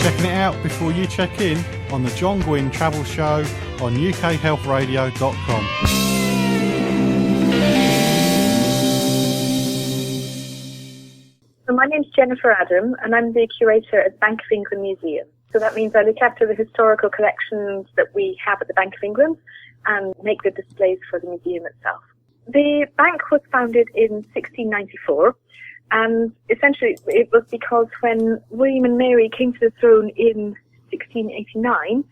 Checking it out before you check in on the John Gwynn Travel Show on ukhealthradio.com. So my name's Jennifer Adam, and I'm the curator at Bank of England Museum. So that means I look after the historical collections that we have at the Bank of England and make the displays for the museum itself. The bank was founded in 1694, and essentially it was because when William and Mary came to the throne in 1689,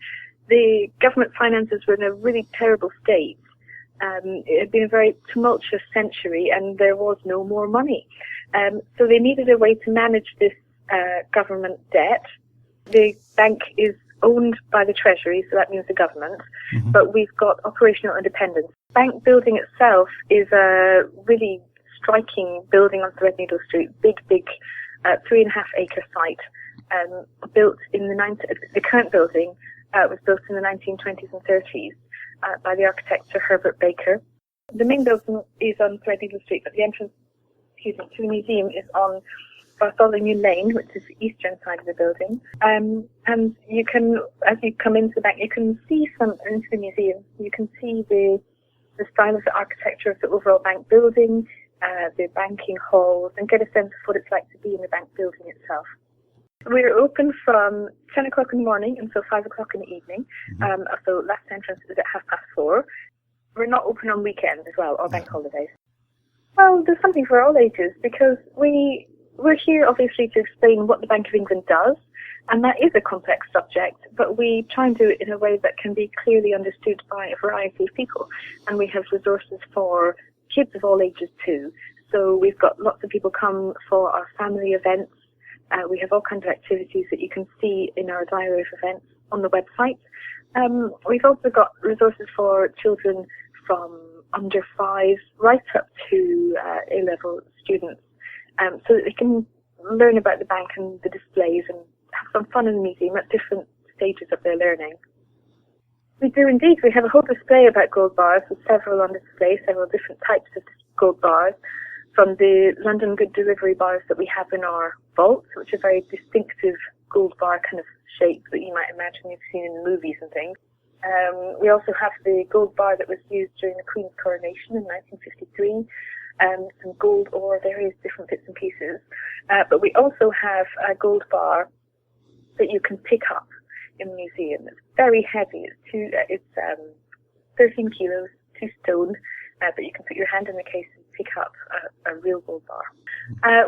the government finances were in a really terrible state. It had been a very tumultuous century, and there was no more money. So they needed a way to manage this government debt. The bank is owned by the Treasury, so that means the government, but we've got operational independence. Bank building itself is a really striking building on Threadneedle Street, big 3.5-acre site, built in the current building was built in the 1920s and 30s by the architect Sir Herbert Baker. The main building is on Threadneedle Street, but the entrance to the museum is on Bartholomew Lane, which is the eastern side of the building. And you can, as you come into the bank, you can see into the museum. You can see the style of the architecture of the overall bank building, the banking halls, and get a sense of what it's like to be in the bank building itself. We're open from 10 o'clock in the morning until 5 o'clock in the evening. So last entrance is at 4:30. We're not open on weekends as well, or bank holidays. Well, there's something for all ages, because we're here obviously to explain what the Bank of England does, and that is a complex subject, but we try and do it in a way that can be clearly understood by a variety of people. And we have resources for kids of all ages too. So we've got lots of people come for our family events. We have all kinds of activities that you can see in our diary of events on the website. We've also got resources for children from under 5 right up to A-level students, so that they can learn about the bank and the displays and have some fun in the museum at different stages of their learning. We do indeed. We have a whole display about gold bars, with several on display, several different types of gold bars, from the London Good Delivery bars that we have in our vaults, which are very distinctive gold bar kind of shape that you might imagine you've seen in the movies and things. We also have the gold bar that was used during the Queen's coronation in 1953, some gold ore, various different bits and pieces. But we also have a gold bar that you can pick up in the museum. It's very heavy. It's 13 kilos, 2 stone, but you can put your hand in the case and pick up a real gold bar.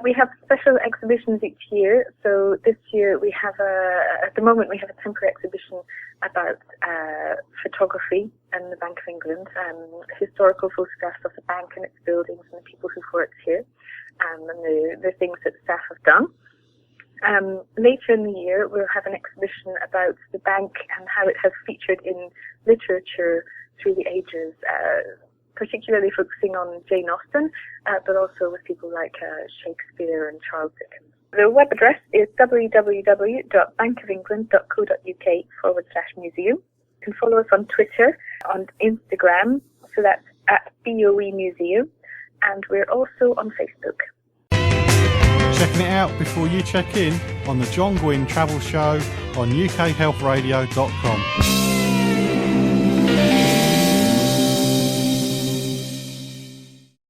We have special exhibitions each year. So this year we have at the moment we have a temporary exhibition about photography and the Bank of England, historical photographs of the bank and its buildings and the people who've worked here, and the things that staff have done. Later in the year, we'll have an exhibition about the bank and how it has featured in literature through the ages, particularly focusing on Jane Austen, but also with people like Shakespeare and Charles Dickens. The web address is www.bankofengland.co.uk/museum. You can follow us on Twitter, on Instagram, so that's at BOE Museum, and we're also on Facebook. Checking it out before you check in on the John Gwynn Travel Show on ukhealthradio.com.